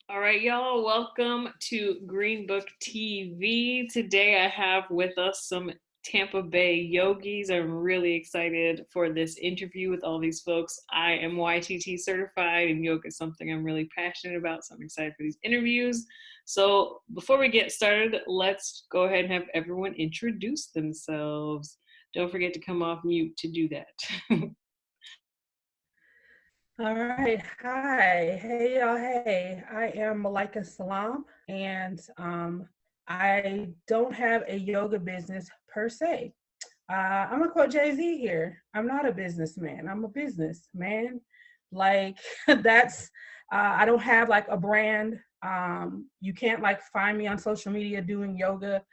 All right, y'all, welcome to Green Book TV. Today I have with us some Tampa Bay yogis. I'm really excited for this interview with all these folks. I am YTT certified, and yoga is something I'm really passionate about, so I'm excited for these interviews. So before we get started, let's go ahead and have everyone introduce themselves. Don't forget to come off mute to do that. All right. Hi. Hey, y'all. Hey, I am Malaika Salaam, and I don't have a yoga business per se. I'm gonna quote Jay-Z here. I'm not a businessman. I'm a businessman. Like that's. I don't have like a brand. You can't like find me on social media doing yoga.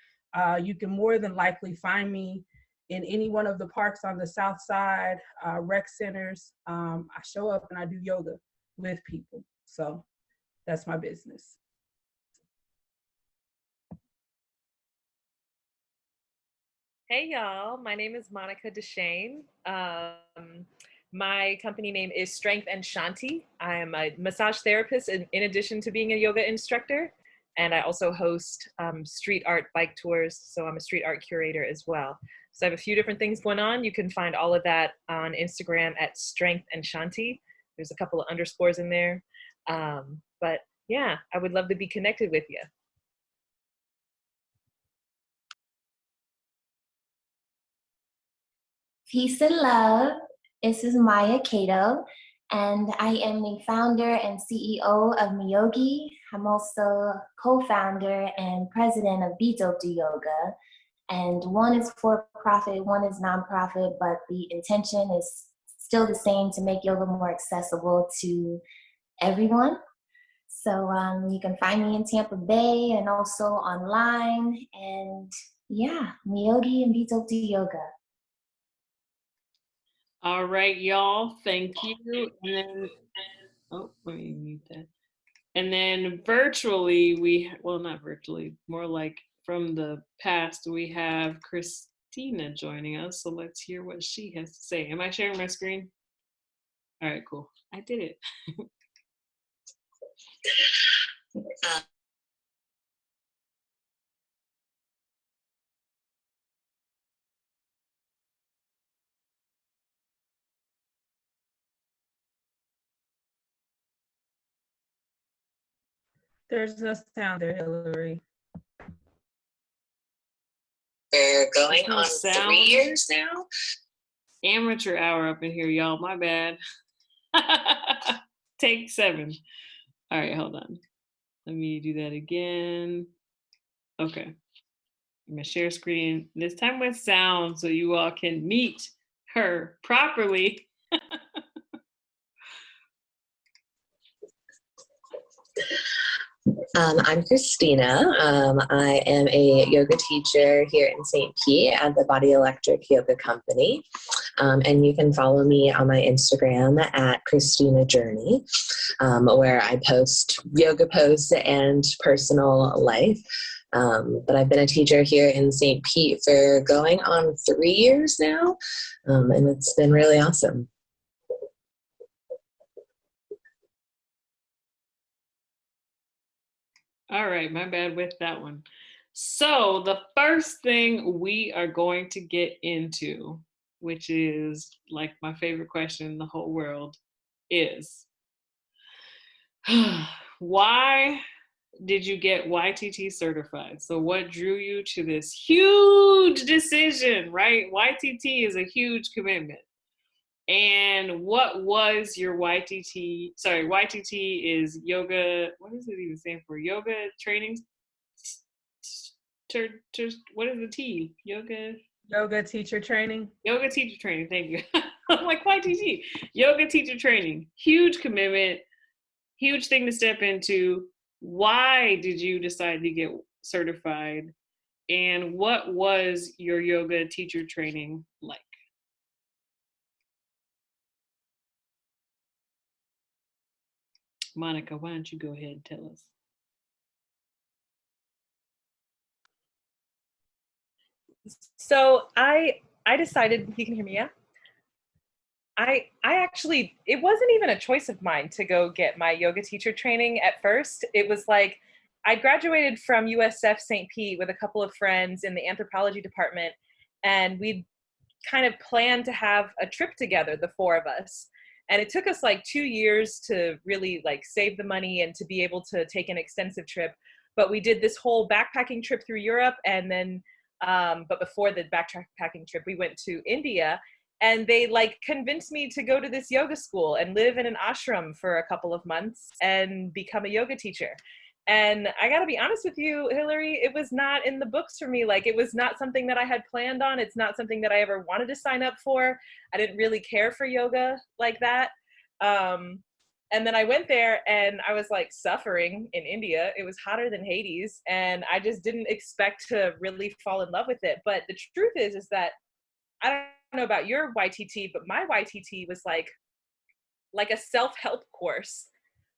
You can more than likely find me in any one of the parks on the south side, rec centers. I show up and I do yoga with people. So that's my business. Hey y'all, my name is Monica DeShane. My company name is Strength and Shanti. I'm a massage therapist in addition to being a yoga instructor. And I also host street art bike tours. So I'm a street art curator as well. So I have a few different things going on. You can find all of that on Instagram at Strength and Shanti. There's a couple of underscores in there. But yeah, I would love to be connected with you. Peace and love. This is Maya Cato, and I am the founder and CEO of Miyogi. I'm also co-founder and president of Beat Dope Do Yoga. And one is for-profit, one is nonprofit, but the intention is still the same, to make yoga more accessible to everyone. So you can find me in Tampa Bay and also online. And yeah, Miyogi and Beat Dope Do Yoga. All right, y'all, thank you. And then, oh, let me mute that. And then virtually, well, not virtually, more like from the past, we have Christina joining us. So let's hear what she has to say. Am I sharing my screen? All right, cool. I did it. There's no sound there, Hillary. We're going on 3 years now. Amateur hour up in here, y'all. My bad. Take 7. All right, hold on. Let me do that again. Okay. I'm gonna share screen, this time with sound, so you all can meet her properly. I'm Christina. I am a yoga teacher here in St. Pete at the Body Electric Yoga Company. And you can follow me on my Instagram at Christina Journey, where I post yoga posts and personal life. But I've been a teacher here in St. Pete for going on 3 years now, and it's been really awesome. All right, my bad with that one. So the first thing we are going to get into, which is like my favorite question in the whole world, is why did you get YTT certified? So what drew you to this huge decision, right? YTT is a huge commitment. And what was your YTT? Sorry, YTT is yoga. What does it even stand for? Yoga training. What is the T? Yoga teacher training. Yoga teacher training. Thank you. I'm like YTT. Yoga teacher training. Huge commitment. Huge thing to step into. Why did you decide to get certified? And what was your yoga teacher training like? Monica, why don't you go ahead and tell us? So I decided, you can hear me, yeah? I actually, it wasn't even a choice of mine to go get my yoga teacher training at first. It was like, I graduated from USF St. Pete with a couple of friends in the anthropology department, and we kind of planned to have a trip together, the four of us. And it took us like 2 years to really like save the money and to be able to take an extensive trip. But we did this whole backpacking trip through Europe. And then, but before the backpacking trip, we went to India, and they like convinced me to go to this yoga school and live in an ashram for a couple of months and become a yoga teacher. And I got to be honest with you, Hillary, it was not in the books for me. Like, it was not something that I had planned on. It's not something that I ever wanted to sign up for. I didn't really care for yoga like that. And then I went there and I was like suffering in India. It was hotter than Hades. And I just didn't expect to really fall in love with it. But the truth is that I don't know about your YTT, but my YTT was like a self-help course.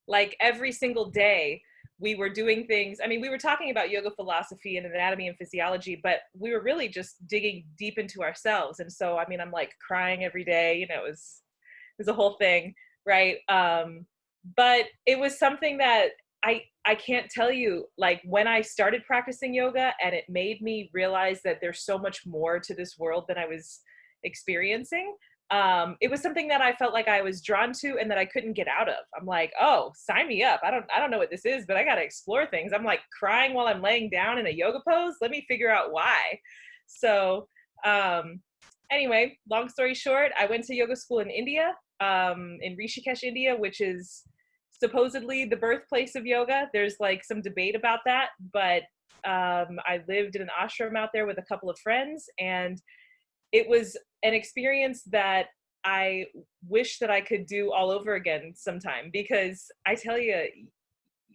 Like every single day, we were doing things. I mean, we were talking about yoga philosophy and anatomy and physiology, but we were really just digging deep into ourselves. And so, I mean, I'm like crying every day, you know, it was a whole thing, right? But it was something that I can't tell you, like when I started practicing yoga, and it made me realize that there's so much more to this world than I was experiencing. It was something that I felt like I was drawn to and that I couldn't get out of. I'm like, oh, sign me up. I don't know what this is, but I got to explore things. I'm like crying while I'm laying down in a yoga pose. Let me figure out why. So, anyway, long story short, I went to yoga school in India, in Rishikesh, India, which is supposedly the birthplace of yoga. There's like some debate about that, but, I lived in an ashram out there with a couple of friends, and it was an experience that I wish that I could do all over again sometime, because I tell you,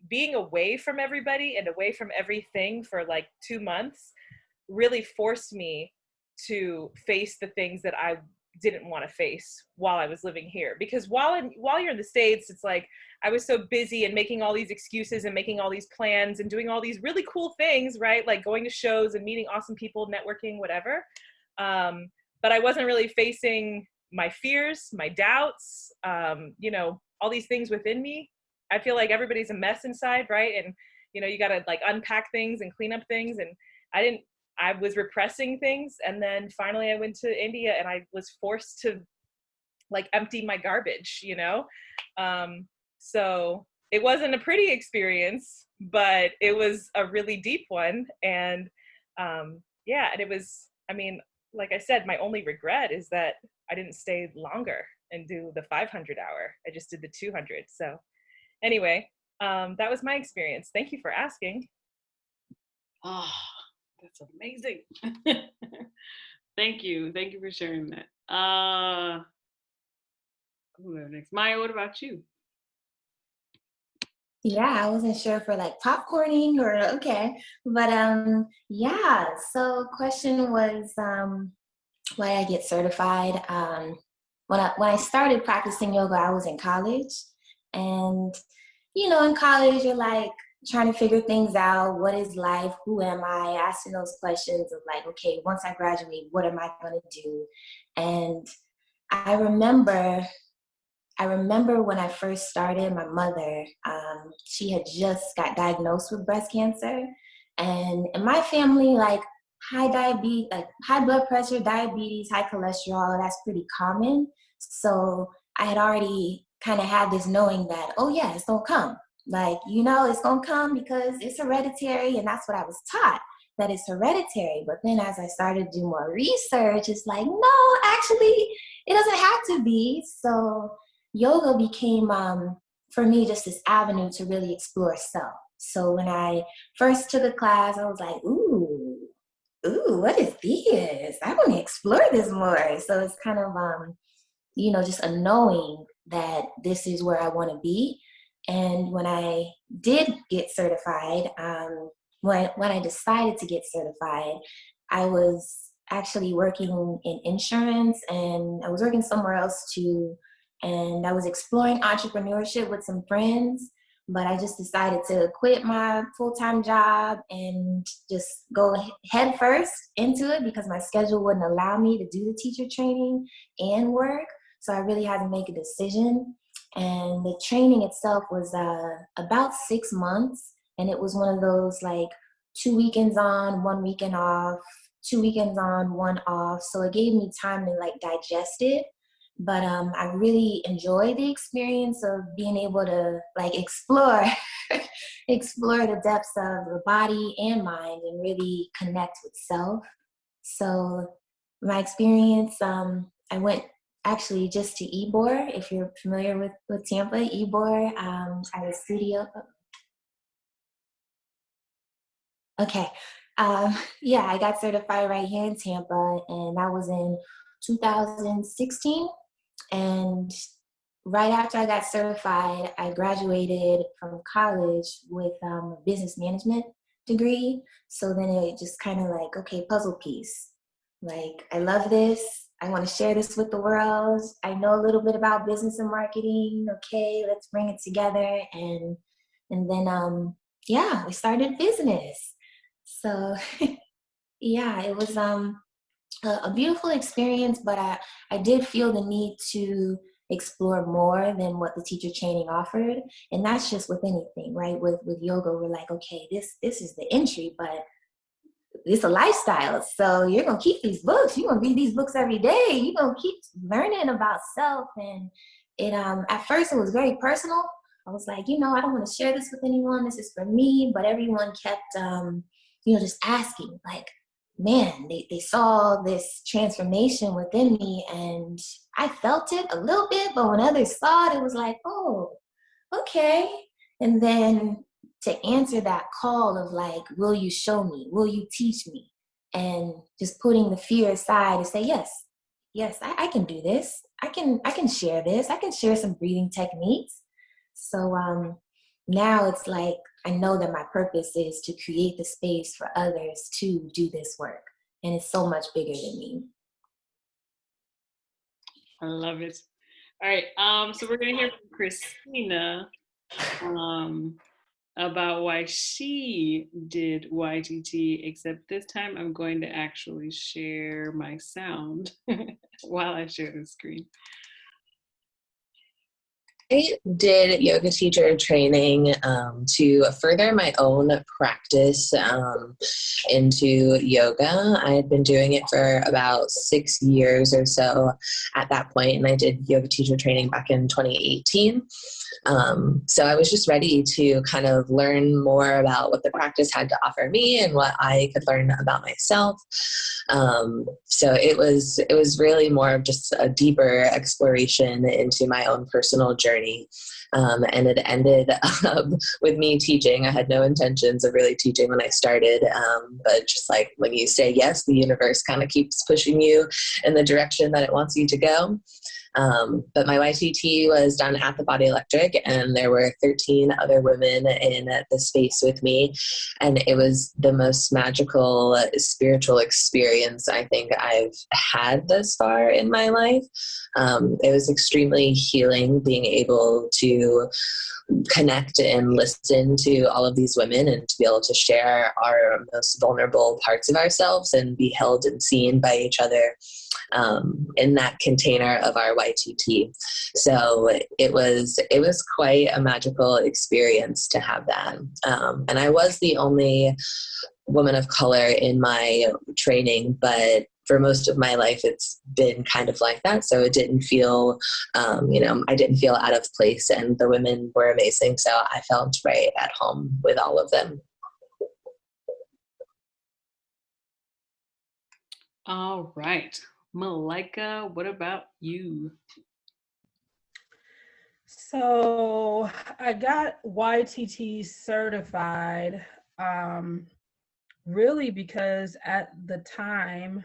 being away from everybody and away from everything for like 2 months really forced me to face the things that I didn't want to face while I was living here. Because while you're in the States, it's like I was so busy and making all these excuses and making all these plans and doing all these really cool things, right? Like going to shows and meeting awesome people, networking, whatever. But I wasn't really facing my fears, my doubts, you know, all these things within me. I feel like everybody's a mess inside, right? And, you know, you got to like unpack things and clean up things. And I was repressing things. And then finally I went to India and I was forced to like empty my garbage, you know? So it wasn't a pretty experience, but it was a really deep one. And yeah, and it was, I mean, like I said, my only regret is that I didn't stay longer and do the 500 hour. I just did the 200. So anyway, that was my experience. Thank you for asking. Oh, that's amazing. Thank you. Thank you for sharing that. Next. Maya, what about you? Yeah, I wasn't sure for like popcorning or okay, but yeah. So question was why I get certified. When I started practicing yoga, I was in college, and you know, in college, you're like trying to figure things out. What is life? Who am I? Asking those questions of like, okay, once I graduate, what am I going to do? And I remember when I first started, my mother, she had just got diagnosed with breast cancer. And in my family, like high diabetes, like high blood pressure, diabetes, high cholesterol, that's pretty common. So I had already kind of had this knowing that, oh yeah, it's gonna come. Like, you know, it's gonna come because it's hereditary, and that's what I was taught, that it's hereditary. But then as I started to do more research, it's like, no, actually, it doesn't have to be. So yoga became, for me, just this avenue to really explore self. So when I first took a class, I was like, ooh, what is this? I want to explore this more. So it's kind of, you know, just a knowing that this is where I want to be. And when I did get certified, when I decided to get certified, I was actually working in insurance, and I was working somewhere else too. And I was exploring entrepreneurship with some friends, but I just decided to quit my full-time job and just go head first into it because my schedule wouldn't allow me to do the teacher training and work. So I really had to make a decision. And the training itself was about 6 months. And it was one of those like 2 weekends on, 1 weekend off, 2 weekends on, 1 off. So it gave me time to like digest it. But I really enjoyed the experience of being able to like explore, explore the depths of the body and mind and really connect with self. So my experience, I went actually just to Ybor, if you're familiar with Tampa, Ybor, at a studio. Okay. Yeah, I got certified right here in Tampa, and that was in 2016. And right after I got certified, I graduated from college with a business management degree. So then it just kind of like, okay, puzzle piece. Like, I love this. I want to share this with the world. I know a little bit about business and marketing. Okay, let's bring it together. And then, yeah, we started business. So yeah, it was a beautiful experience, but I did feel the need to explore more than what the teacher training offered. And that's just with anything, right? With yoga, we're like, okay, this is the entry, but it's a lifestyle. So you're gonna keep these books. You're gonna read these books every day. You're gonna keep learning about self. And it at first it was very personal. I was like, I don't want to share this with anyone. This is for me. But everyone kept just asking, like, man, they saw this transformation within me, and I felt it a little bit, but when others saw it, it was like, oh, okay. And then to answer that call of like, will you show me? Will you teach me? And just putting the fear aside to say, yes, I can do this. I can share this. I can share some breathing techniques. So now it's like, I know that my purpose is to create the space for others to do this work. And it's so much bigger than me. I love it. All right. So we're going to hear from Christina about why she did YTT, except this time I'm going to actually share my sound while I share the screen. I did yoga teacher training to further my own practice into yoga. I had been doing it for about 6 years or so at that point, and I did yoga teacher training back in 2018. So I was just ready to kind of learn more about what the practice had to offer me and what I could learn about myself. So it was really more of just a deeper exploration into my own personal journey. And it ended up with me teaching. I had no intentions of really teaching when I started, but just like when you say yes, the universe kind of keeps pushing you in the direction that it wants you to go. But my YTT was done at the Body Electric, and there were 13 other women in the space with me. And it was the most magical spiritual experience I think I've had thus far in my life. It was extremely healing being able to connect and listen to all of these women and to be able to share our most vulnerable parts of ourselves and be held and seen by each other in that container of our YTT. So it was quite a magical experience to have that. And I was the only woman of color in my training, but for most of my life, it's been kind of like that. So it didn't feel, I didn't feel out of place, and the women were amazing. So I felt right at home with all of them. All right. Malaika, what about you? So I got YTT certified really because at the time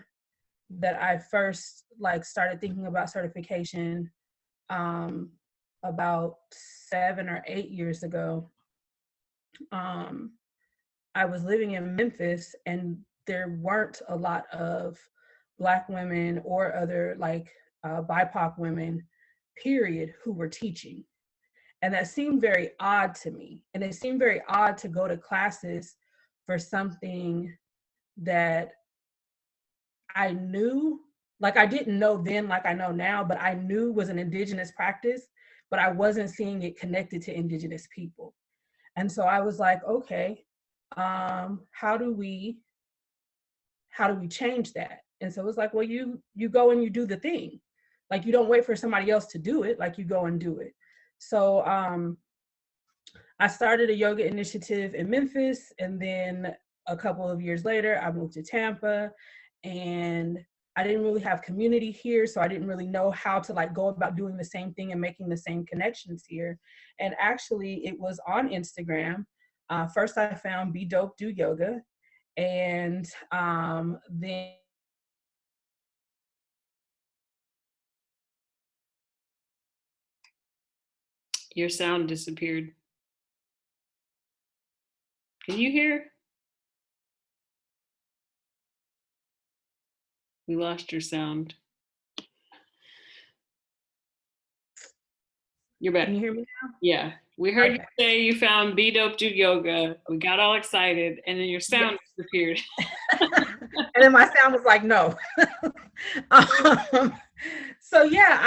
that I first started thinking about certification about 7 or 8 years ago, I was living in Memphis, and there weren't a lot of Black women or other BIPOC women, period, who were teaching. And that seemed very odd to me. And it seemed very odd to go to classes for something that I knew like I didn't know then like I know now, but I knew was an indigenous practice, but I wasn't seeing it connected to indigenous people. And so I was like, okay, how do we change that? And so it was like, well, you go and you do the thing. Like, you don't wait for somebody else to do it, like you go and do it. So I started a yoga initiative in Memphis, and then a couple of years later, I moved to Tampa, and I didn't really have community here, so I didn't really know how to like go about doing the same thing and making the same connections here. And actually, it was on Instagram. First, I found Be Dope Do Yoga, and then Your sound disappeared. Can you hear? We lost your sound. You're back. can you hear me now? Yeah. We heard Okay. you say you found Be Dope Do Yoga. We got all excited, and then your sound disappeared. And then my sound was like, no. So yeah,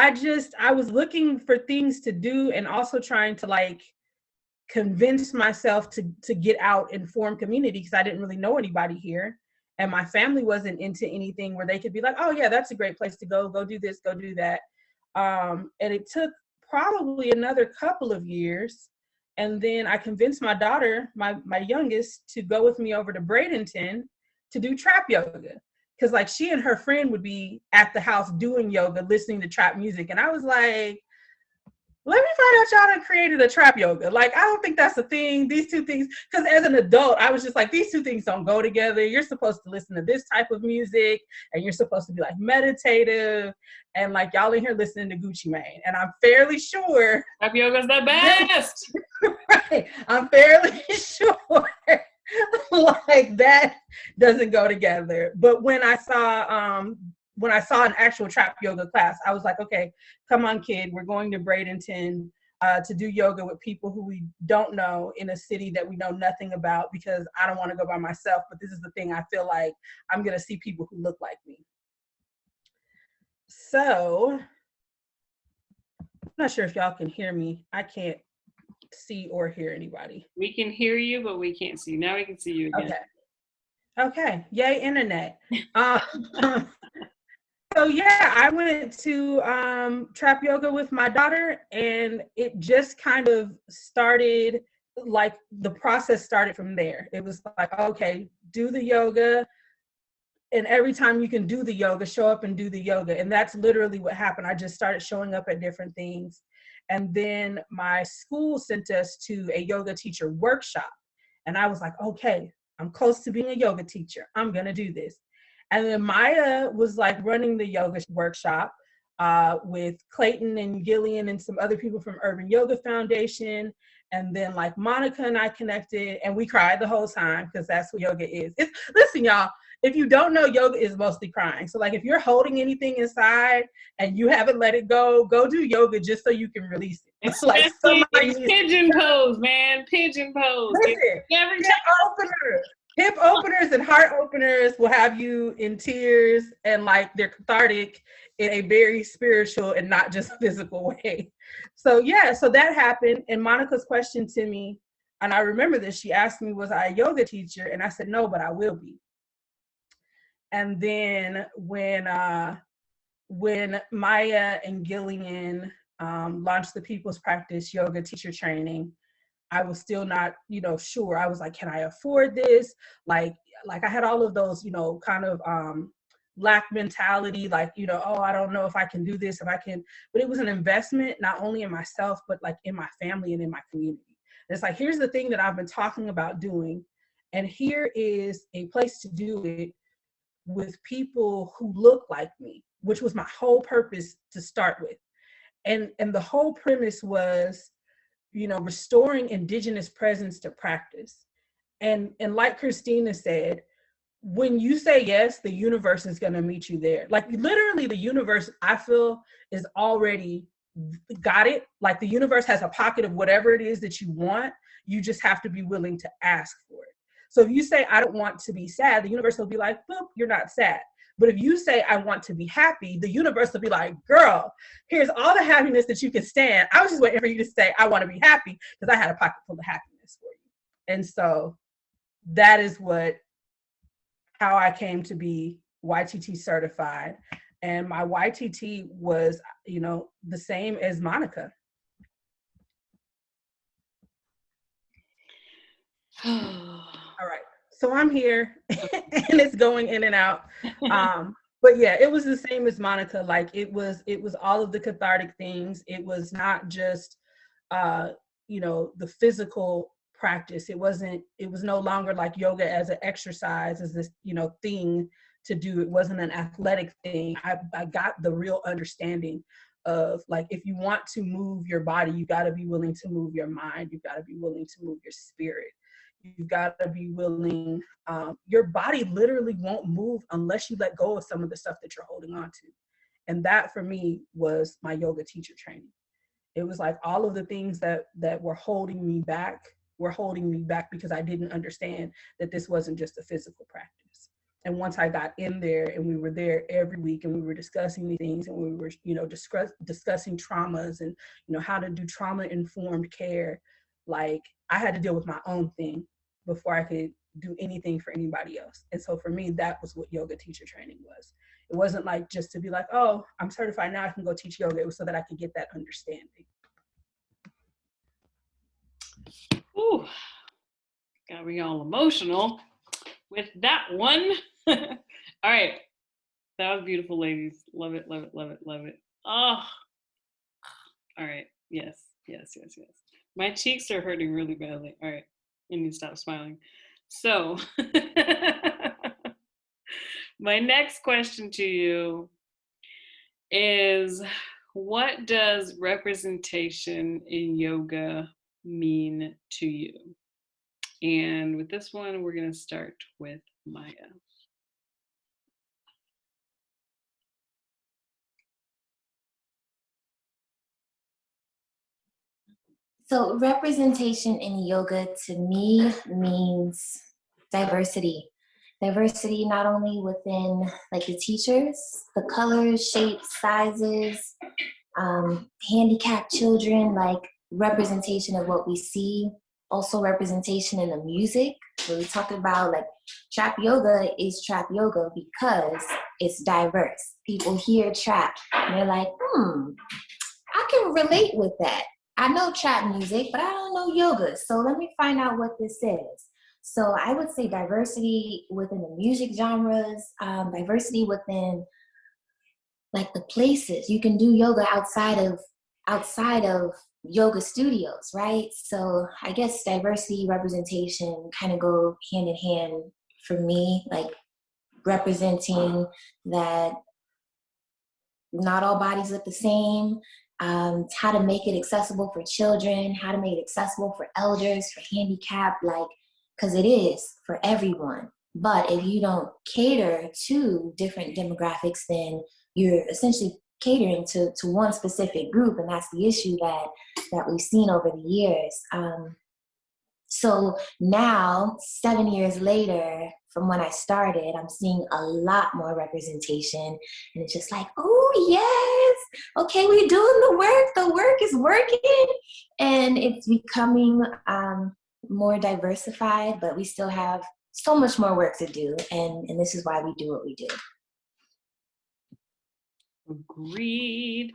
I was looking for things to do, and also trying to like convince myself to get out and form community, because I didn't really know anybody here, and my family wasn't into anything where they could be like, oh yeah, that's a great place to go do this, go do that. And it took probably another couple of years, and then I convinced my daughter, my youngest, to go with me over to Bradenton to do trap yoga, because like she and her friend would be at the house doing yoga, listening to trap music, and I was like, let me find out y'all done created a trap yoga. Like, I don't think that's a thing. These two things, because as an adult, I was just like, these two things don't go together. You're supposed to listen to this type of music, and you're supposed to be like meditative, and like y'all in here listening to Gucci Mane. And I'm fairly sure Trap yoga's the best. right, I'm fairly sure like that doesn't go together. But when I saw an actual trap yoga class, I was like, okay, come on, kid, we're going to Bradenton to do yoga with people who we don't know in a city that we know nothing about, because I don't want to go by myself, but this is the thing, I feel like I'm going to see people who look like me. So I'm not sure if y'all can hear me. I can't see or hear anybody. We can hear you, but we can't see you. Now we can see you again. Okay. Yay, internet. So yeah, I went to trap yoga with my daughter, and it just kind of started, like the process started from there. It was like, okay, do the yoga, and every time you can do the yoga, show up and do the yoga. And that's literally what happened. I just started showing up at different things. And then my school sent us to a yoga teacher workshop. And I was like, okay, I'm close to being a yoga teacher. I'm going to do this. And then Maya was like running the yoga workshop with Clayton and Gillian and some other people from Urban Yoga Foundation. And then like Monica and I connected, and we cried the whole time, because that's what yoga is. Listen, y'all, if you don't know, yoga is mostly crying. So like if you're holding anything inside and you haven't let it go do yoga just so you can release it. It's like pigeon pose, man. Pigeon pose. Listen, hip openers and heart openers will have you in tears, and like they're cathartic in a very spiritual and not just physical way. So yeah, so that happened. And Monica's question to me, and I remember this, she asked me, was I a yoga teacher? And I said, no, but I will be. And then when Maya and Gillian launched the People's Practice Yoga Teacher Training, I was still not, sure. I was like, can I afford this? Like I had all of those, kind of lack mentality, like, oh, I don't know if I can do this, if I can, but it was an investment, not only in myself, but like in my family and in my community. And it's like, here's the thing that I've been talking about doing, and here is a place to do it with people who look like me, which was my whole purpose to start with. And the whole premise was, restoring indigenous presence to practice. And like Christina said, when you say yes, the universe is going to meet you there. Like literally the universe, I feel, is already got it. Like the universe has a pocket of whatever it is that you want. You just have to be willing to ask for it. So if you say, I don't want to be sad, the universe will be like, boop, you're not sad. But if you say, I want to be happy, the universe will be like, girl, here's all the happiness that you can stand. I was just waiting for you to say, I want to be happy, because I had a pocket full of happiness for you. And so that is how I came to be YTT certified. And my YTT was, the same as Monica. All right. So I'm here and it's going in and out. But yeah, it was the same as Monica. Like it was all of the cathartic things. It was not just, the physical practice. It was no longer like yoga as an exercise, as this, thing to do. It wasn't an athletic thing. I got the real understanding of, like, if you want to move your body, you got to be willing to move your mind. You've got to be willing to move your spirit. You've got to be willing. Your body literally won't move unless you let go of some of the stuff that you're holding on to. And that for me was my yoga teacher training. It was like all of the things that were holding me back because I didn't understand that this wasn't just a physical practice. And once I got in there and we were there every week and we were discussing these things and we were, discussing traumas and, how to do trauma-informed care, like I had to deal with my own thing before I could do anything for anybody else. And so for me, that was what yoga teacher training was. It wasn't like just to be like, oh, I'm certified now, I can go teach yoga. It was so that I could get that understanding. Ooh, got me all emotional with that one. All right. That was beautiful, ladies. Love it, love it, love it, love it. Oh, all right. Yes. My cheeks are hurting really badly. All right. I need to stop smiling. So my next question to you is, what does representation in yoga mean to you? And with this one, we're going to start with Maya. So representation in yoga to me means diversity. Diversity not only within like the teachers, the colors, shapes, sizes, handicapped children, like representation of what we see. Also representation in the music. When we talk about like trap yoga is trap yoga because it's diverse. People hear trap and they're like, I can relate with that. I know trap music, but I don't know yoga. So let me find out what this is. So I would say diversity within the music genres, diversity within like the places. You can do yoga outside of yoga studios, right? So I guess diversity, representation kind of go hand in hand for me, like representing that not all bodies look the same. How to make it accessible for children, how to make it accessible for elders, for handicapped, like, because it is for everyone. But if you don't cater to different demographics, then you're essentially catering to one specific group, and that's the issue that we've seen over the years. So now, 7 years later, from when I started, I'm seeing a lot more representation, and it's just like, oh yes, okay, we're doing the work is working, and it's becoming more diversified, but we still have so much more work to do, and this is why we do what we do. Agreed.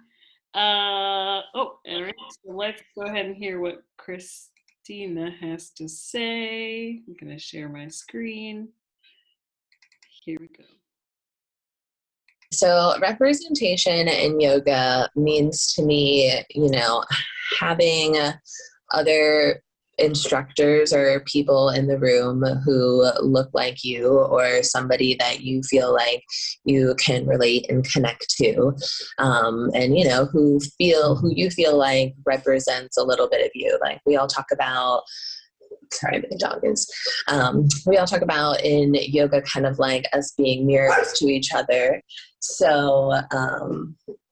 All right, so let's go ahead and hear what Christina has to say. I'm gonna share my screen. Here we go. So representation in yoga means to me, having other instructors or people in the room who look like you or somebody that you feel like you can relate and connect to, and who you feel like represents a little bit of you. Like we all talk about, sorry, my dog is, we all talk about in yoga kind of like us being mirrors to each other. So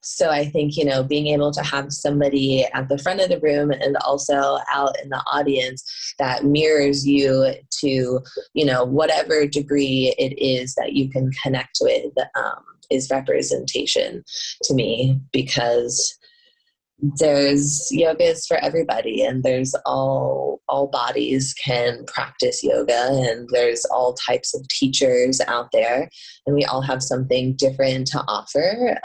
So I think, being able to have somebody at the front of the room and also out in the audience that mirrors you to, whatever degree it is that you can connect with, is representation to me, because yoga is for everybody, and there's all bodies can practice yoga, and there's all types of teachers out there, and we all have something different to offer.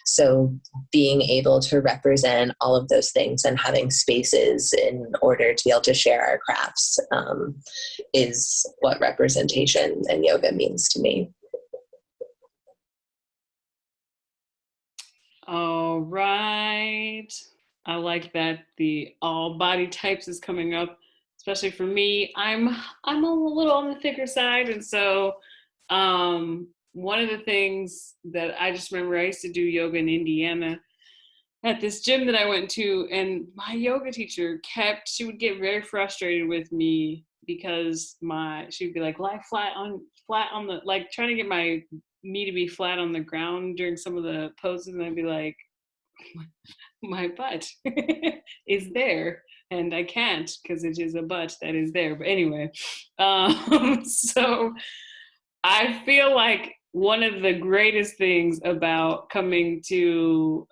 So being able to represent all of those things and having spaces in order to be able to share our crafts is what representation in yoga means to me. All right. I like that the all body types is coming up, especially for me. I'm a little on the thicker side, and so one of the things that I just remember, I used to do yoga in Indiana at this gym that I went to, and my yoga teacher she would get very frustrated with me because she'd be like, lie flat on the, like trying to get me to be flat on the ground during some of the poses, and I'd be like, my butt is there and I can't because it is a butt that is there. But anyway, so I feel like one of the greatest things about coming to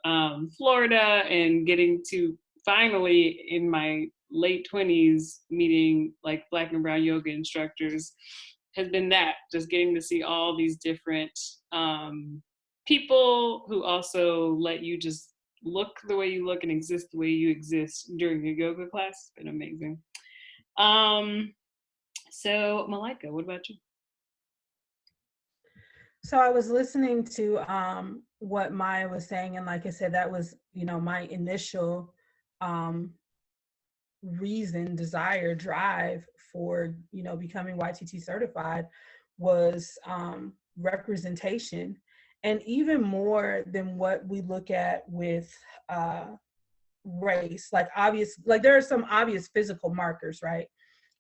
Florida and getting to finally in my late 20s meeting like Black and brown yoga instructors has been that, just getting to see all these different people who also let you just look the way you look and exist the way you exist during your yoga class. It's been amazing. So Malaika, what about you? So I was listening to what Maya was saying, and like I said, that was, my initial desire, drive for, becoming YTT certified was representation. And even more than what we look at with race, like there are some obvious physical markers, right?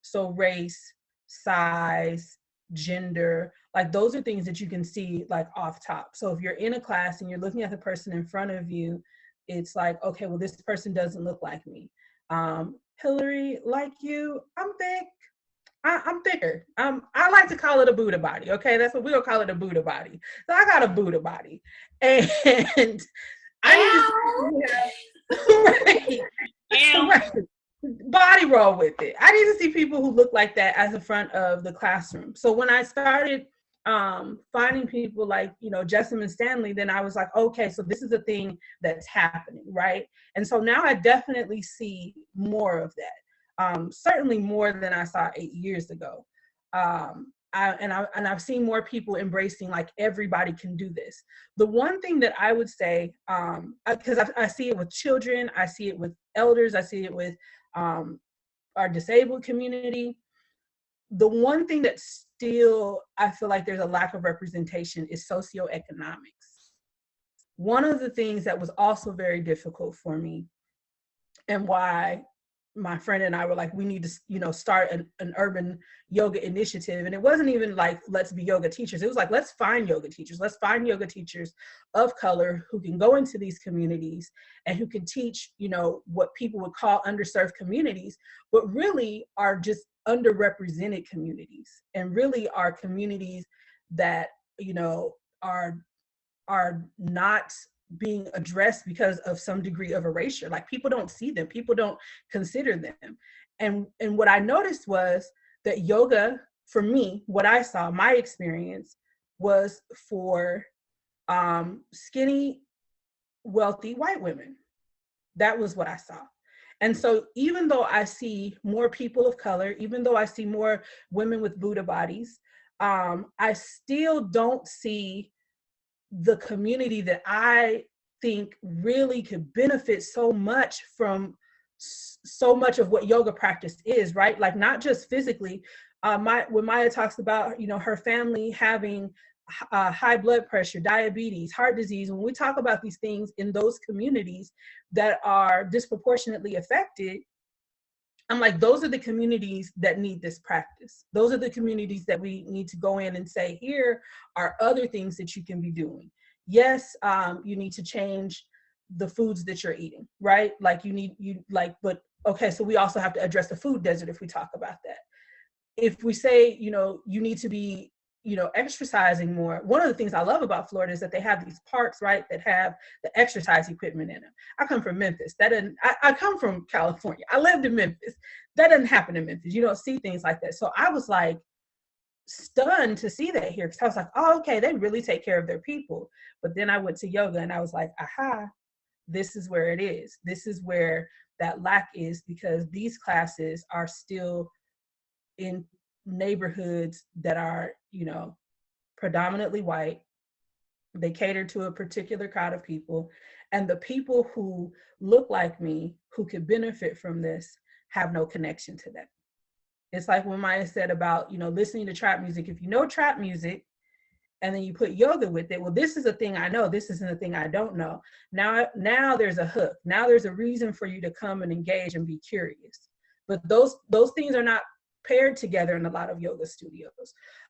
So race, size, gender, like those are things that you can see like off top. So if you're in a class and you're looking at the person in front of you, it's like, okay, well, this person doesn't look like me. Hillary, like you, I'm thick. I'm thicker. I like to call it a Buddha body. Okay, that's what we'll call it, a Buddha body. So I got a Buddha body, and I need to right, body roll with it. I need to see people who look like that at the front of the classroom. So when I started finding people like, Jessamine Stanley, then I was like, okay, so this is a thing that's happening, right? And so now I definitely see more of that. Certainly more than I saw 8 years ago. I've seen more people embracing like everybody can do this. The one thing that I would say, because I see it with children, I see it with elders, I see it with our disabled community. The one thing that still I feel like there's a lack of representation is socioeconomics. One of the things that was also very difficult for me, and why my friend and I were like, we need to, start an urban yoga initiative. And it wasn't even like, let's be yoga teachers. It was like, let's find yoga teachers. Let's find yoga teachers of color who can go into these communities and who can teach, what people would call underserved communities, but really are just underrepresented communities, and really are communities that, are not being addressed because of some degree of erasure. Like people don't see them, people don't consider them. And what I noticed was that yoga, for me, what I saw, my experience was for skinny, wealthy white women. That was what I saw. And so even though I see more people of color, even though I see more women with Buddha bodies, I still don't see the community that I think really could benefit so much from so much of what yoga practice is, right? Like not just physically. When Maya talks about, her family having high blood pressure, diabetes, heart disease, when we talk about these things in those communities that are disproportionately affected, I'm like, those are the communities that need this practice. Those are the communities that we need to go in and say, here are other things that you can be doing. yes, you need to change the foods that you're eating, right? Like but okay, so we also have to address the food desert if we talk about that. If we say, you need to be, exercising more. One of the things I love about Florida is that they have these parks, right, that have the exercise equipment in them. I come from Memphis. That didn't, I come from California. I lived in Memphis. That doesn't happen in Memphis. You don't see things like that. So I was like stunned to see that here, because I was like, oh, okay, they really take care of their people. But then I went to yoga and I was like, aha, this is where it is. This is where that lack is, because these classes are still in neighborhoods that are, predominantly white. They cater to a particular crowd of people. And the people who look like me, who could benefit from this, have no connection to that. It's like when Maya said about, listening to trap music. If you know trap music and then you put yoga with it, well, this is a thing I know. This isn't a thing I don't know. Now there's a hook. Now there's a reason for you to come and engage and be curious. But those things are not paired together in a lot of yoga studios.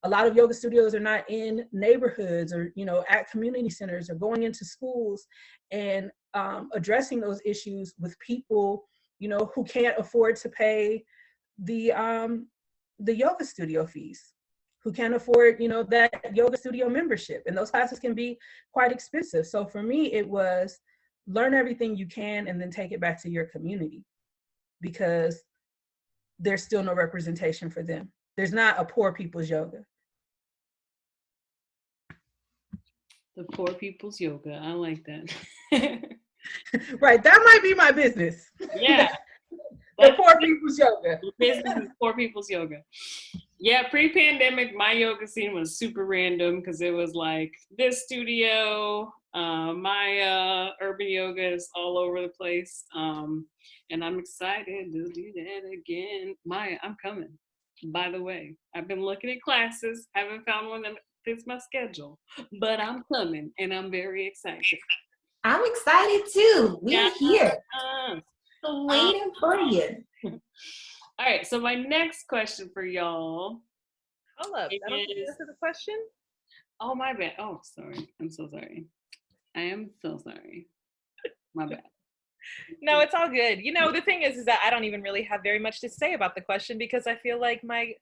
A lot of yoga studios are not in neighborhoods or, at community centers or going into schools and addressing those issues with people, who can't afford to pay the yoga studio fees, who can't afford, that yoga studio membership. And those classes can be quite expensive. So for me, it was learn everything you can and then take it back to your community, because there's still no representation for them. There's not a poor people's yoga. The poor people's yoga. I like that. Right. That might be my business. Yeah. The poor people's yoga. Business is poor people's yoga. Yeah, pre-pandemic, my yoga scene was super random because it was like this studio, my urban yoga is all over the place. And I'm excited to do that again. Maya, I'm coming. By the way, I've been looking at classes, haven't found one that fits my schedule, but I'm coming and I'm very excited. I'm excited too. We're here. Waiting for you. All right, so my next question for y'all. Hold up. I don't think you answered the question. Oh, my bad. Oh, sorry. I'm so sorry. I am so sorry. My bad. No, it's all good. The thing is that I don't even really have very much to say about the question, because I feel like my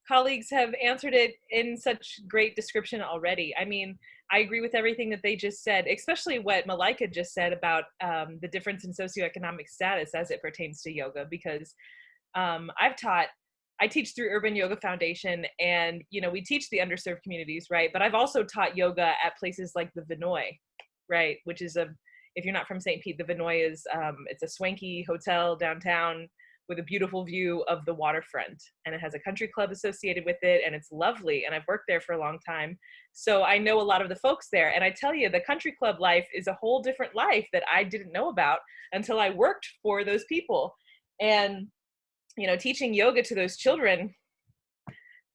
colleagues have answered it in such great description already. I mean, I agree with everything that they just said, especially what Malaika just said about the difference in socioeconomic status as it pertains to yoga, because I teach through Urban Yoga Foundation, and, we teach the underserved communities, right? But I've also taught yoga at places like the Vinoy, right? Which is if you're not from St. Pete, the Vinoy is, it's a swanky hotel downtown with a beautiful view of the waterfront, and it has a country club associated with it, and it's lovely, and I've worked there for a long time, so I know a lot of the folks there. And I tell you, the country club life is a whole different life that I didn't know about until I worked for those people. And teaching yoga to those children,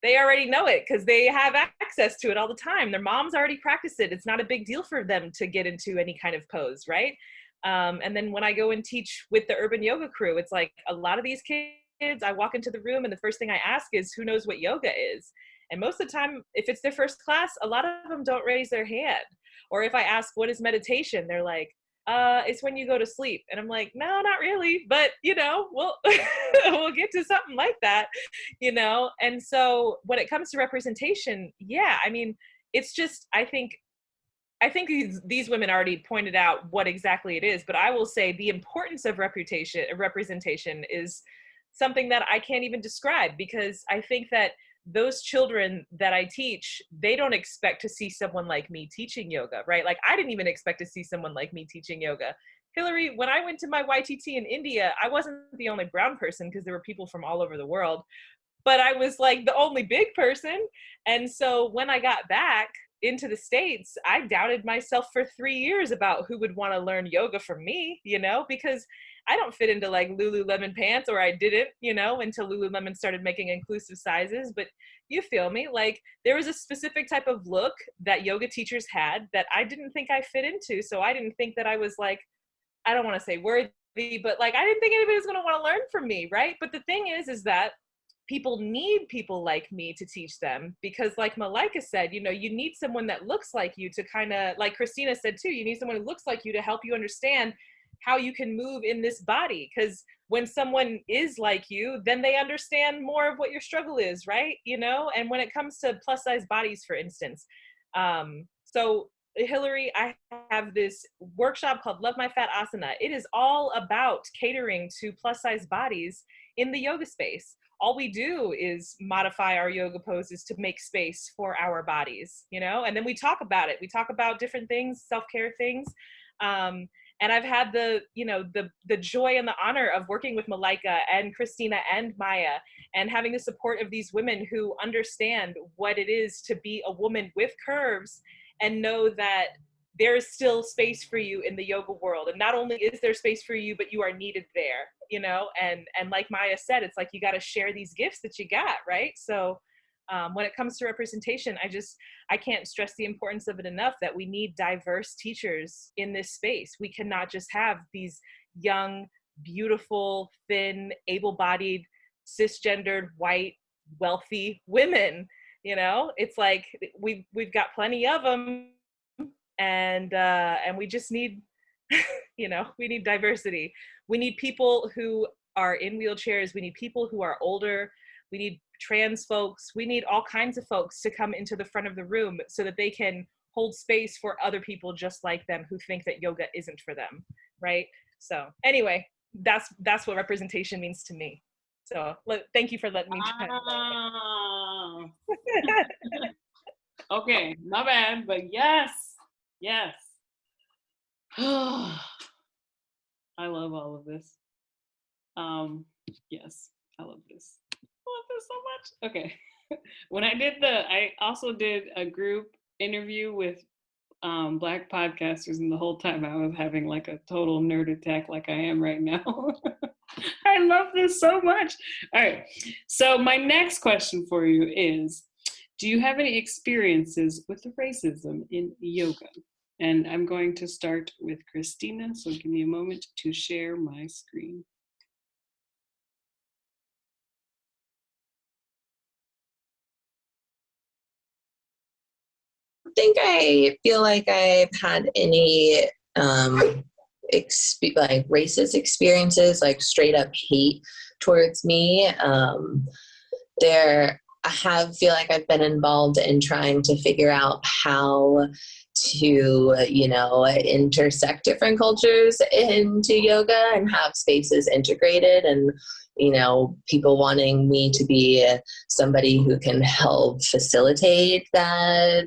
they already know it because they have access to it all the time. Their moms already practice it. It's not a big deal for them to get into any kind of pose, right? And then when I go and teach with the Urban Yoga crew, it's like a lot of these kids, I walk into the room and the first thing I ask is, who knows what yoga is? And most of the time, if it's their first class, a lot of them don't raise their hand. Or if I ask, what is meditation? They're like, it's when you go to sleep. And I'm like, no, not really, but we'll we'll get to something like that, And so when it comes to representation, yeah, I mean, it's just, I think these women already pointed out what exactly it is, but I will say the importance of representation is something that I can't even describe, because I think that those children that I teach, they don't expect to see someone like me teaching yoga, right? Like, I didn't even expect to see someone like me teaching yoga. Hillary, when I went to my YTT in India, I wasn't the only brown person, because there were people from all over the world, but I was like the only big person. And so when I got back into the States, I doubted myself for 3 years about who would want to learn yoga from me, because I don't fit into like Lululemon pants, or I didn't, until Lululemon started making inclusive sizes. But you feel me? Like, there was a specific type of look that yoga teachers had that I didn't think I fit into. So I didn't think that I was like, I don't want to say worthy, but like, I didn't think anybody was going to want to learn from me, right? But the thing is that people need people like me to teach them, because like Malaika said, you know, you need someone that looks like you to kind of, like Christina said too, you need someone who looks like you to help you understand how you can move in this body. Because when someone is like you, then they understand more of what your struggle is, right? You know, and when it comes to plus size bodies, for instance, so Hillary, I have this workshop called Love My Fat Asana. It is all about catering to plus size bodies in the yoga space. All we do is modify our yoga poses to make space for our bodies, you know, and then we talk about it. We talk about different things, self-care things. And I've had the, you know, the joy and the honor of working with Malaika and Christina and Maya, and having the support of these women who understand what it is to be a woman with curves, and know that there is still space for you in the yoga world. And not only is there space for you, but you are needed there, you know? And like Maya said, it's like, you got to share these gifts that you got, right? So when it comes to representation, I can't stress the importance of it enough, that we need diverse teachers in this space. We cannot just have these young, beautiful, thin, able-bodied, cisgendered, white, wealthy women. You know, it's like we've got plenty of them, and we just need, you know, we need diversity. We need people who are in wheelchairs. We need people who are older. We need trans folks. We need all kinds of folks to come into the front of the room so that they can hold space for other people just like them who think that yoga isn't for them, right? So anyway, that's what representation means to me. So thank you for letting me chime in. Okay, my bad, but yes. I love all of this. Yes, I love this. I love this so much. Okay. When I also did a group interview with Black podcasters, and the whole time I was having like a total nerd attack like I am right now. I love this so much. All right. So my next question for you is, do you have any experiences with racism in yoga? And I'm going to start with Christina, so give me a moment to share my screen. Think I feel like I've had any like racist experiences, like straight up hate towards me. Feel like I've been involved in trying to figure out how to, you know, intersect different cultures into yoga and have spaces integrated, and, you know, people wanting me to be somebody who can help facilitate that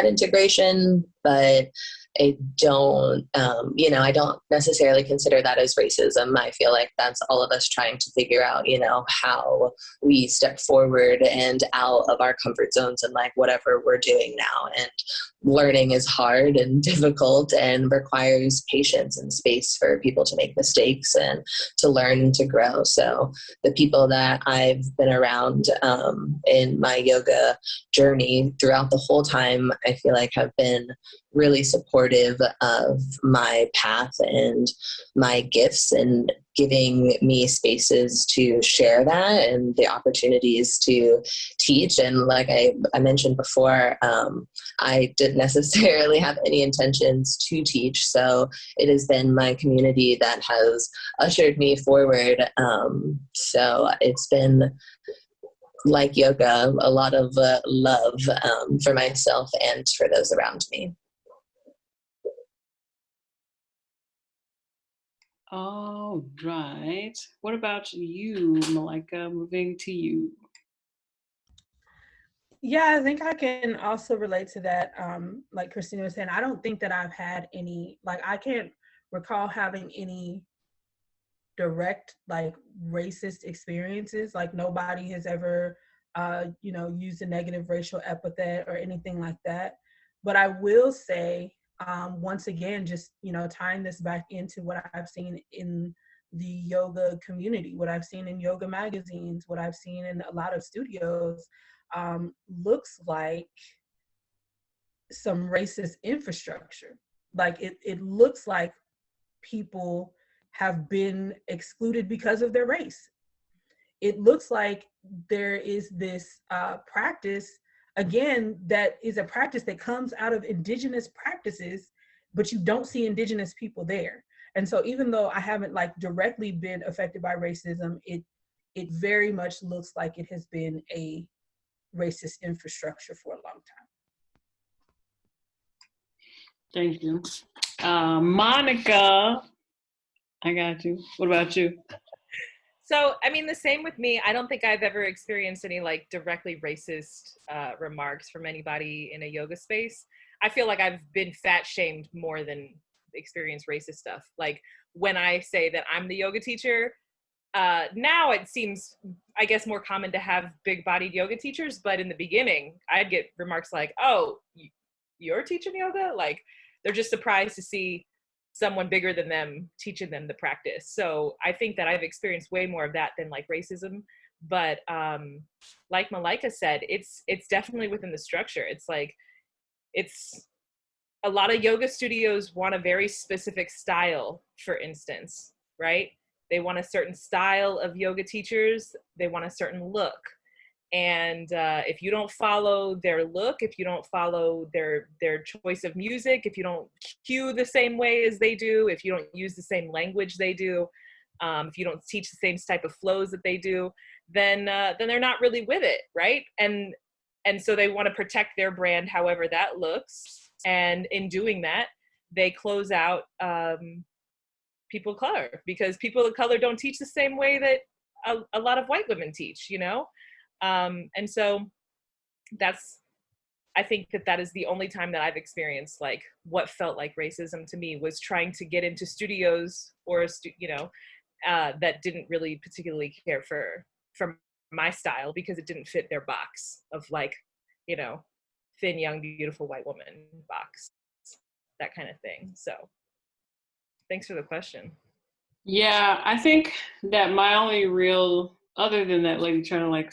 integration. But I don't, you know, I don't necessarily consider that as racism. I feel like that's all of us trying to figure out, you know, how we step forward and out of our comfort zones and like whatever we're doing now. And learning is hard and difficult and requires patience and space for people to make mistakes and to learn and to grow. So the people that I've been around in my yoga journey throughout the whole time, I feel like have been really supportive of my path and my gifts, and giving me spaces to share that and the opportunities to teach. And like I mentioned before, I didn't necessarily have any intentions to teach. So it has been my community that has ushered me forward. So it's been, like yoga, a lot of love for myself and for those around me. All right. What about you, Malaika? Moving to you. Yeah, I think I can also relate to that. Like Christina was saying, I don't think that I've had any, like, I can't recall having any direct, like, racist experiences. Like, nobody has ever, you know, used a negative racial epithet or anything like that. But I will say, once again, just, you know, tying this back into what I've seen in the yoga community, what I've seen in yoga magazines, what I've seen in a lot of studios, looks like some racist infrastructure. Like it looks like people have been excluded because of their race. it looks like there is this practice, again, that is a practice that comes out of indigenous practices, but you don't see indigenous people there. And so even though I haven't like directly been affected by racism, it very much looks like it has been a racist infrastructure for a long time. Thank you. Monica, I got you. What about you? So, I mean, the same with me. I don't think I've ever experienced any like directly racist remarks from anybody in a yoga space. I feel like I've been fat shamed more than experienced racist stuff. Like when I say that I'm the yoga teacher, now it seems, I guess, more common to have big bodied yoga teachers. But in the beginning, I'd get remarks like, oh, you're teaching yoga? Like they're just surprised to see someone bigger than them teaching them the practice. So I think that I've experienced way more of that than like racism. But like Malaika said, it's definitely within the structure. It's like, it's a lot of yoga studios want a very specific style, for instance, right? They want a certain style of yoga teachers. They want a certain look. And if you don't follow their look, if you don't follow their choice of music, if you don't cue the same way as they do, if you don't use the same language they do, if you don't teach the same type of flows that they do, then they're not really with it, right? And so they want to protect their brand however that looks. And in doing that, they close out people of color, because people of color don't teach the same way that a lot of white women teach, you know? And so I think that is the only time that I've experienced like what felt like racism to me, was trying to get into studios or, that didn't really particularly care for my style, because it didn't fit their box of like, thin, young, beautiful white woman box, that kind of thing. So thanks for the question. Yeah, I think that my only real, other than that lady trying to like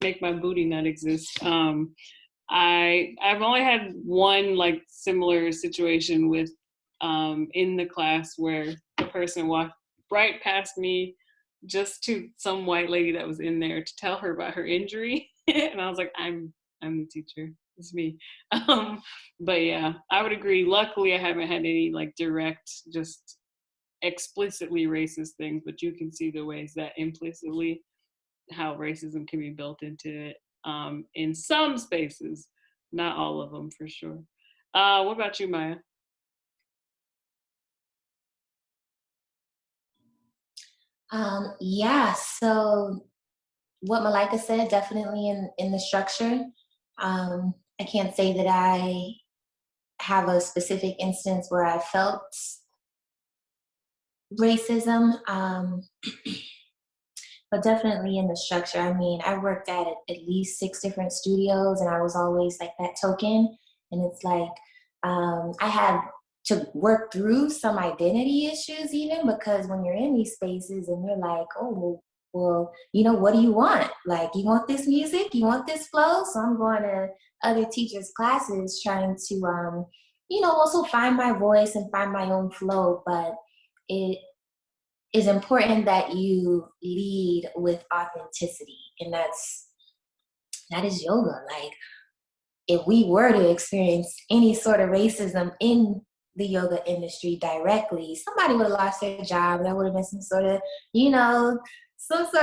make my booty not exist, I've only had one like similar situation with in the class where the person walked right past me just to some white lady that was in there to tell her about her injury. And I was like, I'm the teacher. It's me. But yeah, I would agree. Luckily, I haven't had any like direct, just explicitly racist things, but you can see the ways that implicitly how racism can be built into it in some spaces, not all of them for sure. What about you, Maya? Yeah, so what Malaika said, definitely in the structure. I can't say that I have a specific instance where I felt racism, but definitely in the structure. I mean, I worked at least 6 different studios, and I was always like that token. And it's like, I had to work through some identity issues even, because when you're in these spaces and you're like, oh, well, what do you want? Like, you want this music? You want this flow? So I'm going to other teachers' classes trying to, also find my voice and find my own flow. But it is important that you lead with authenticity. And that is yoga. Like, if we were to experience any sort of racism in the yoga industry directly, somebody would have lost their job. There would have been some sort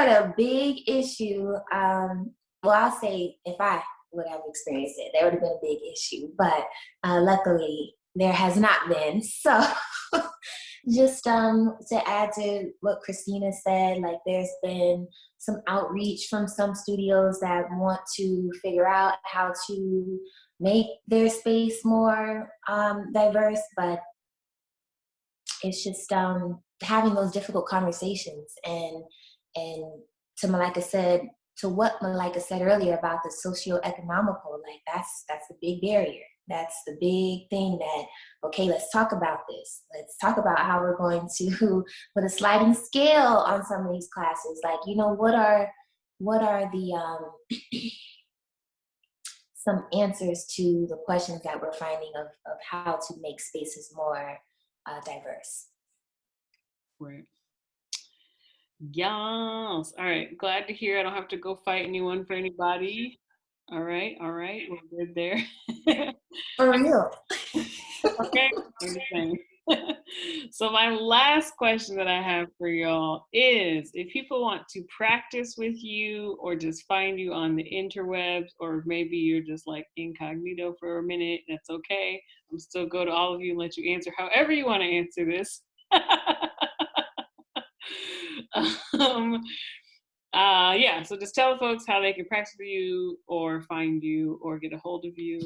of big issue. Well, I'll say if I would have experienced it, there would have been a big issue. But luckily, there has not been. So just to add to what Christina said, like there's been some outreach from some studios that want to figure out how to make their space more diverse, but it's just having those difficult conversations. And to what Malaika said earlier about the socioeconomical, like that's the big barrier. That's the big thing that, okay, let's talk about this. Let's talk about how we're going to put a sliding scale on some of these classes. Like, what are the some answers to the questions that we're finding of how to make spaces more diverse. Right. Yes. All right. Glad to hear I don't have to go fight anyone for anybody. All right. All right. We're good there. For real. Okay. I'm just saying. So my last question that I have for y'all is if people want to practice with you or just find you on the interwebs, or maybe you're just like incognito for a minute, that's okay. I'm still go to all of you and let you answer however you want to answer this. um, yeah, so just tell folks how they can practice with you or find you or get a hold of you.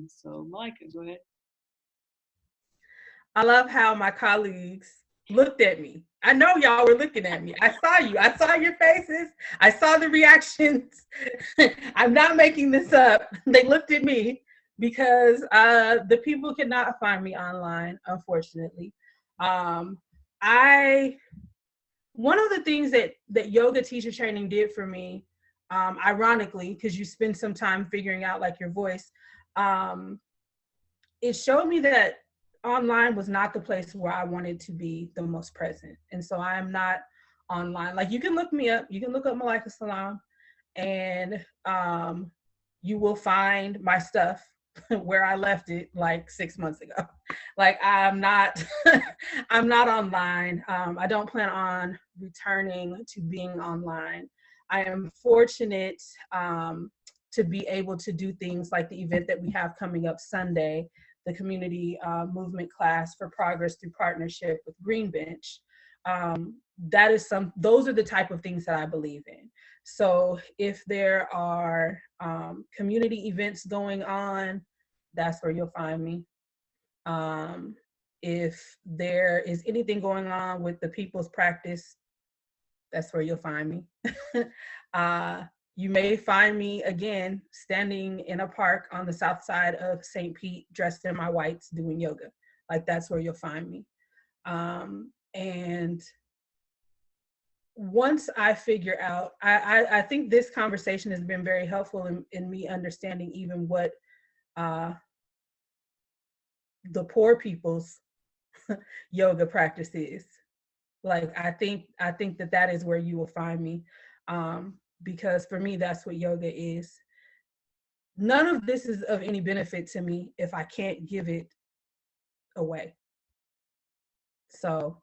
So Malaika, go ahead. I love how my colleagues looked at me. I know y'all were looking at me. I saw you. I saw your faces. I saw the reactions. I'm not making this up. They looked at me because the people cannot find me online, unfortunately. I One of the things that yoga teacher training did for me, ironically, because you spend some time figuring out like your voice, um, it showed me that online was not the place where I wanted to be the most present. And so I am not online. Like you can look me up, you can look up Malaika Salaam, and you will find my stuff where I left it like 6 months ago. Like I'm not, I'm not online. I don't plan on returning to being online. I am fortunate to be able to do things like the event that we have coming up Sunday, the community movement class for progress through partnership with Green Bench. Those are the type of things that I believe in. So if there are community events going on, that's where you'll find me. If there is anything going on with the people's practice, that's where you'll find me. You may find me again standing in a park on the south side of St. Pete, dressed in my whites, doing yoga. Like that's where you'll find me. And once I figure out, I think this conversation has been very helpful in me understanding even what the poor people's yoga practice is. Like I think that is where you will find me, because for me that's what yoga is. None of this is of any benefit to me if I can't give it away. So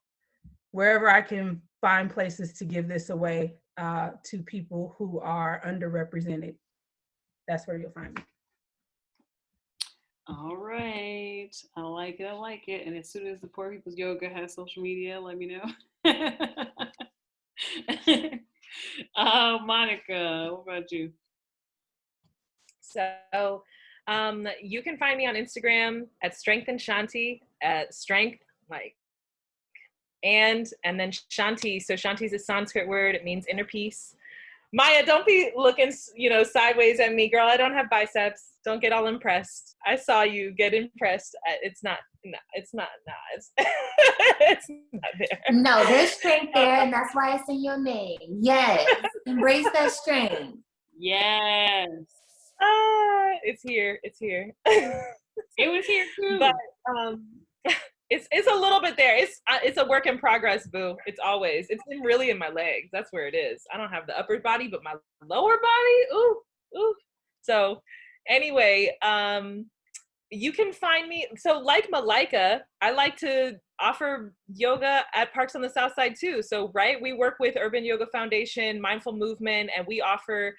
wherever I can find places to give this away to people who are underrepresented, that's where you'll find me. All right. I like it. I like it. And as soon as the Poor People's Yoga has social media, let me know. Monica, what about you? So you can find me on Instagram at Strength and Shanti, at strength, like, and then Shanti. So Shanti is a Sanskrit word. It means inner peace. Maya, don't be looking, sideways at me, girl. I don't have biceps. Don't get all impressed. I saw you get impressed. It's not it's not there. No, there's strength there, and that's why it's in your name. Yes, embrace that strength. Yes. It's here. It's here. It was here too. But it's a little bit there. It's a work in progress, boo. It's really in my legs. That's where it is. I don't have the upper body, but my lower body, ooh. So anyway, you can find me. So like Malaika, I like to offer yoga at parks on the South Side too. So right, we work with Urban Yoga Foundation, Mindful Movement, and we offer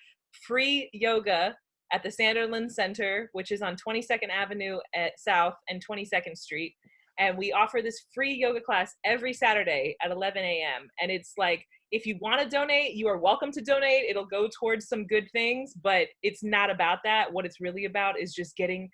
free yoga at the Sanderlin Center, which is on 22nd Avenue at South and 22nd Street. And we offer this free yoga class every Saturday at 11 a.m. And it's like, if you want to donate, you are welcome to donate. It'll go towards some good things, but it's not about that. What it's really about is just getting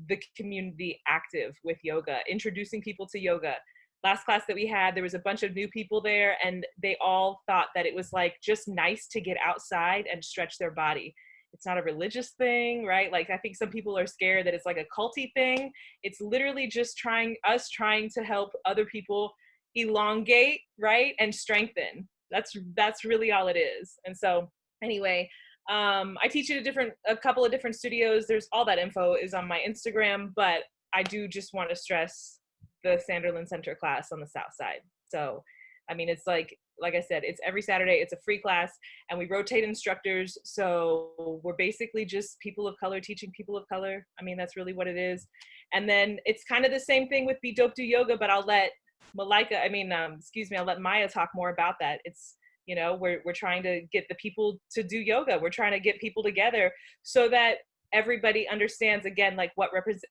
the community active with yoga, introducing people to yoga. Last class that we had, there was a bunch of new people there, and they all thought that it was like just nice to get outside and stretch their body. It's not a religious thing, right? Like I think some people are scared that it's like a culty thing. It's literally just trying to help other people elongate, right? And strengthen. That's really all it is. And so anyway, I teach at a couple of different studios. There's all that info is on my Instagram, but I do just want to stress the Sanderlin Center class on the South Side. So, I mean, it's like like I said, it's every Saturday. It's a free class, and we rotate instructors. So we're basically just people of color teaching people of color. I mean, that's really what it is. And then it's kind of the same thing with Be Dope Do Yoga, but I'll let I'll let Maya talk more about that. It's, you know, we're trying to get the people to do yoga. We're trying to get people together so that everybody understands, again, like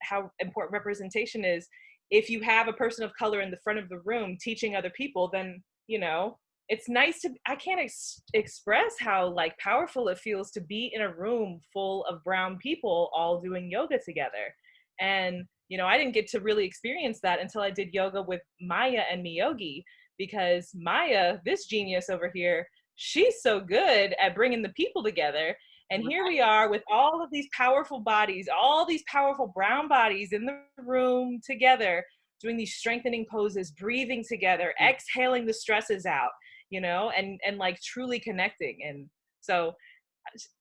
how important representation is. If you have a person of color in the front of the room teaching other people, then, you know, it's nice to, I can't express how like powerful it feels to be in a room full of brown people all doing yoga together. And, you know, I didn't get to really experience that until I did yoga with Maya and Miyogi, because Maya, this genius over here, she's so good at bringing the people together. And here we are with all of these powerful bodies, all these powerful brown bodies in the room together, doing these strengthening poses, breathing together, exhaling the stresses out, you know, and like truly connecting. And so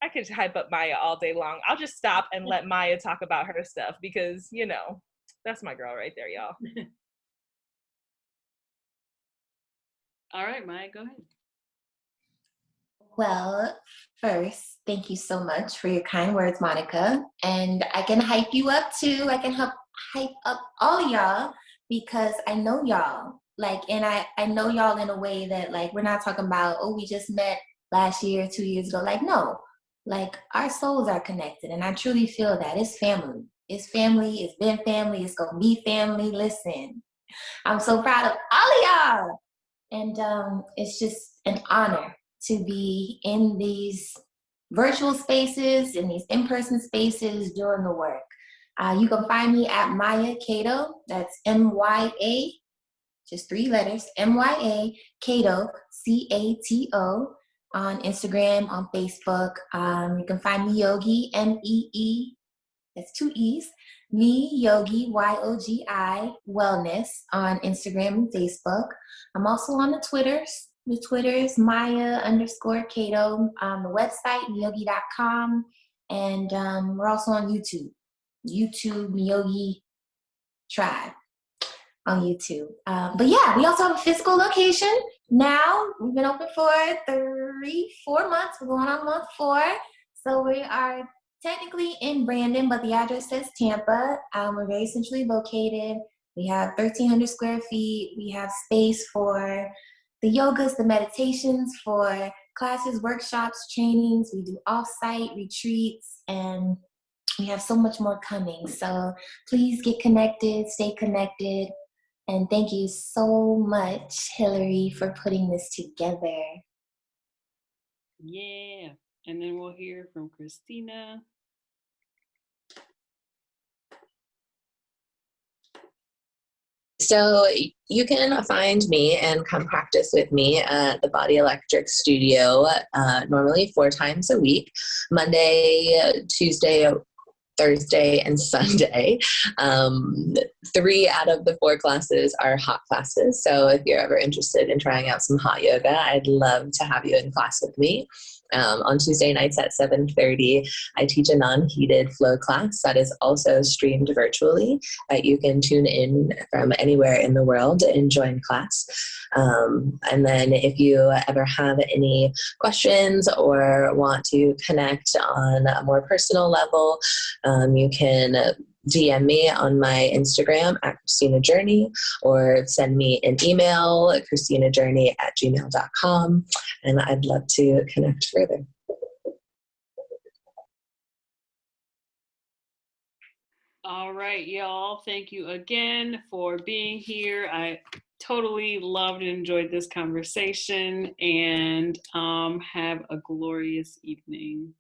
I could hype up Maya all day long. I'll just stop and let Maya talk about her stuff because, you know, that's my girl right there, y'all. All right, Maya, go ahead. Well, first, thank you so much for your kind words, Monica. And I can hype you up too. I can help hype up all of y'all because I know y'all. Like, and I know y'all in a way that, like, we're not talking about, oh, we just met last year, 2 years ago. Like, no, like, our souls are connected. And I truly feel that. It's family. It's family. It's been family. It's going to be family. Listen, I'm so proud of all of y'all. And it's just an honor to be in these virtual spaces, in these in-person spaces, doing the work. You can find me at Maya Cato. That's M-Y-A, just 3 letters, M-Y-A, Cato, C-A-T-O, on Instagram, on Facebook. You can find me Yogi, M-E-E, that's 2 E's, Me Yogi, Y-O-G-I, Wellness, on Instagram and Facebook. I'm also on the Twitters. The Twitter is Maya_Cato. The website, miyogi.com. And we're also on YouTube. YouTube Miyogi Tribe on YouTube. But yeah, we also have a physical location now. We've been open for 4 months. We're going on month 4. So we are technically in Brandon, but the address says Tampa. We're very centrally located. We have 1,300 square feet. We have space for the yogas, the meditations, for classes, workshops, trainings. We do off-site retreats, and we have so much more coming. So please get connected, stay connected. And thank you so much, Hillary, for putting this together. Yeah. And then we'll hear from Christina. So you can find me and come practice with me at the Body Electric Studio, normally 4 times a week, Monday, Tuesday, Thursday, and Sunday. 3 out of the 4 classes are hot classes. So if you're ever interested in trying out some hot yoga, I'd love to have you in class with me. On Tuesday nights at 7:30, I teach a non-heated flow class that is also streamed virtually, that you can tune in from anywhere in the world and join class. And then if you ever have any questions or want to connect on a more personal level, you can DM me on my Instagram at Christina Journey, or send me an email, christinajourney@gmail.com, and I'd love to connect further. All right, y'all. Thank you again for being here. I totally loved and enjoyed this conversation, and have a glorious evening.